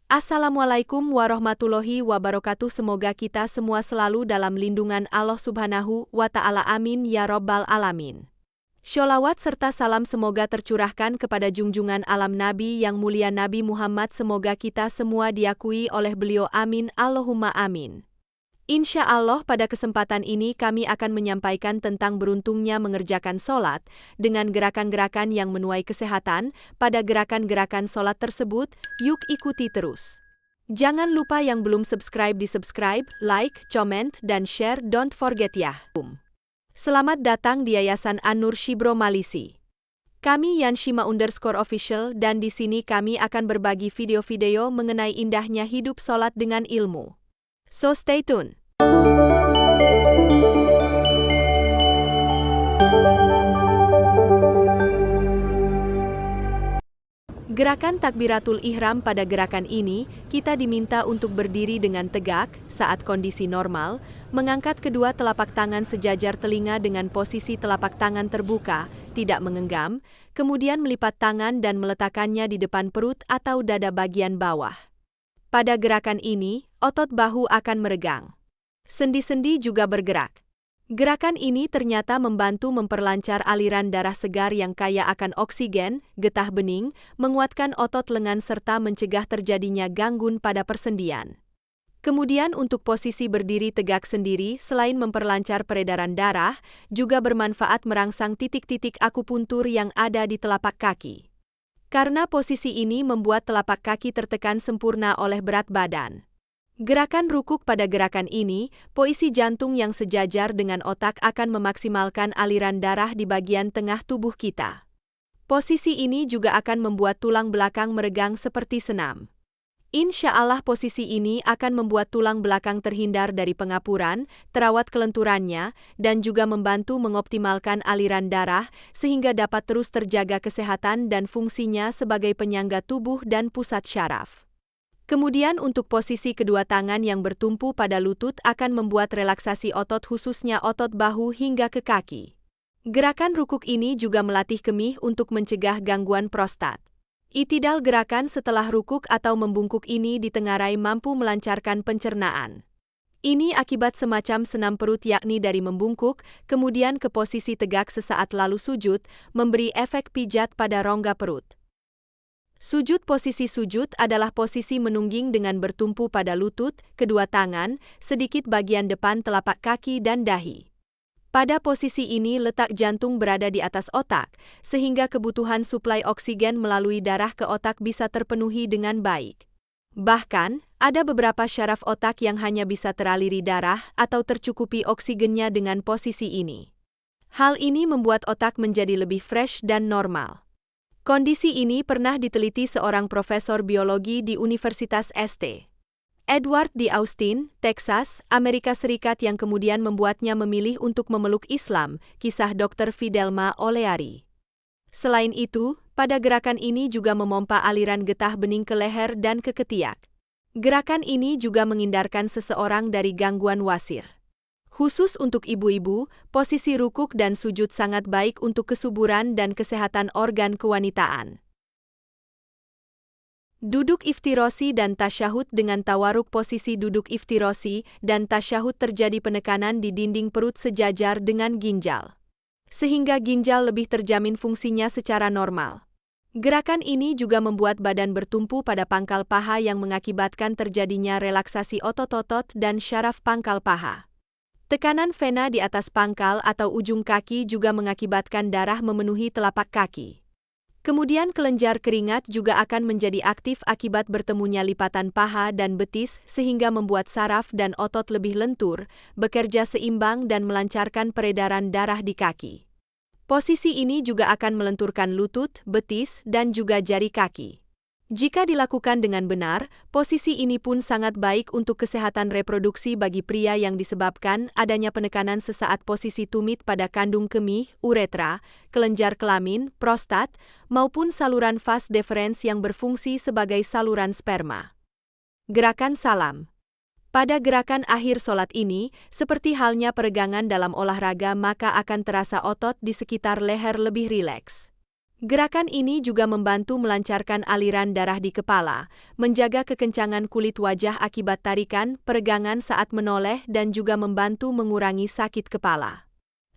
Assalamualaikum warahmatullahi wabarakatuh. Semoga kita semua selalu dalam lindungan Allah Subhanahu wa Ta'ala. Amin ya Rabbal Alamin. Sholawat serta salam semoga tercurahkan kepada junjungan alam Nabi yang mulia Nabi Muhammad. Semoga kita semua diakui oleh beliau. Amin Allahumma amin. Insya Allah pada kesempatan ini kami akan menyampaikan tentang beruntungnya mengerjakan sholat dengan gerakan-gerakan yang menuai kesehatan. Pada gerakan-gerakan sholat tersebut, yuk ikuti terus. Jangan lupa yang belum subscribe di-subscribe, like, comment, dan share. Don't forget ya. Selamat datang di Yayasan An-Nur Shibro Malisi. Kami Yanshima_official dan di sini kami akan berbagi video-video mengenai indahnya hidup sholat dengan ilmu. So stay tune. Gerakan takbiratul ihram. Pada gerakan ini, kita diminta untuk berdiri dengan tegak saat kondisi normal, mengangkat kedua telapak tangan sejajar telinga dengan posisi telapak tangan terbuka, tidak mengenggam, kemudian melipat tangan dan meletakkannya di depan perut atau dada bagian bawah. Pada gerakan ini, otot bahu akan meregang. Sendi-sendi juga bergerak. Gerakan ini ternyata membantu memperlancar aliran darah segar yang kaya akan oksigen, getah bening, menguatkan otot lengan serta mencegah terjadinya gangguan pada persendian. Kemudian untuk posisi berdiri tegak sendiri selain memperlancar peredaran darah, juga bermanfaat merangsang titik-titik akupuntur yang ada di telapak kaki. Karena posisi ini membuat telapak kaki tertekan sempurna oleh berat badan. Gerakan rukuk. Pada gerakan ini, posisi jantung yang sejajar dengan otak akan memaksimalkan aliran darah di bagian tengah tubuh kita. Posisi ini juga akan membuat tulang belakang meregang seperti senam. Insya Allah posisi ini akan membuat tulang belakang terhindar dari pengapuran, terawat kelenturannya, dan juga membantu mengoptimalkan aliran darah sehingga dapat terus terjaga kesehatan dan fungsinya sebagai penyangga tubuh dan pusat syaraf. Kemudian untuk posisi kedua tangan yang bertumpu pada lutut akan membuat relaksasi otot khususnya otot bahu hingga ke kaki. Gerakan rukuk ini juga melatih kemih untuk mencegah gangguan prostat. I'tidal. Gerakan setelah rukuk atau membungkuk ini ditengarai mampu melancarkan pencernaan. Ini akibat semacam senam perut yakni dari membungkuk, kemudian ke posisi tegak sesaat lalu sujud, memberi efek pijat pada rongga perut. Sujud. Posisi sujud adalah posisi menungging dengan bertumpu pada lutut, kedua tangan, sedikit bagian depan telapak kaki dan dahi. Pada posisi ini letak jantung berada di atas otak, sehingga kebutuhan suplai oksigen melalui darah ke otak bisa terpenuhi dengan baik. Bahkan, ada beberapa syaraf otak yang hanya bisa teraliri darah atau tercukupi oksigennya dengan posisi ini. Hal ini membuat otak menjadi lebih fresh dan normal. Kondisi ini pernah diteliti seorang profesor biologi di Universitas St. Edward di Austin, Texas, Amerika Serikat yang kemudian membuatnya memilih untuk memeluk Islam, kisah Dr. Fidelma Oleari. Selain itu, pada gerakan ini juga memompa aliran getah bening ke leher dan ke ketiak. Gerakan ini juga menghindarkan seseorang dari gangguan wasir. Khusus untuk ibu-ibu, posisi rukuk dan sujud sangat baik untuk kesuburan dan kesehatan organ kewanitaan. Duduk iftirosi dan tasyahud. Dengan tawaruk. Posisi duduk iftirosi dan tasyahud terjadi penekanan di dinding perut sejajar dengan ginjal, sehingga ginjal lebih terjamin fungsinya secara normal. Gerakan ini juga membuat badan bertumpu pada pangkal paha yang mengakibatkan terjadinya relaksasi otot-otot dan syaraf pangkal paha. Tekanan vena di atas pangkal atau ujung kaki juga mengakibatkan darah memenuhi telapak kaki. Kemudian kelenjar keringat juga akan menjadi aktif akibat bertemunya lipatan paha dan betis sehingga membuat saraf dan otot lebih lentur, bekerja seimbang dan melancarkan peredaran darah di kaki. Posisi ini juga akan melenturkan lutut, betis, dan juga jari kaki. Jika dilakukan dengan benar, posisi ini pun sangat baik untuk kesehatan reproduksi bagi pria yang disebabkan adanya penekanan sesaat posisi tumit pada kandung kemih, uretra, kelenjar kelamin, prostat, maupun saluran vas deferens yang berfungsi sebagai saluran sperma. Gerakan salam. Pada gerakan akhir sholat ini, seperti halnya peregangan dalam olahraga maka akan terasa otot di sekitar leher lebih rileks. Gerakan ini juga membantu melancarkan aliran darah di kepala, menjaga kekencangan kulit wajah akibat tarikan, peregangan saat menoleh dan juga membantu mengurangi sakit kepala.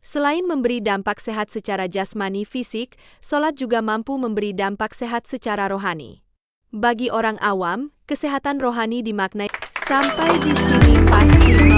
Selain memberi dampak sehat secara jasmani fisik, sholat juga mampu memberi dampak sehat secara rohani. Bagi orang awam, kesehatan rohani dimaknai sampai di sini pasti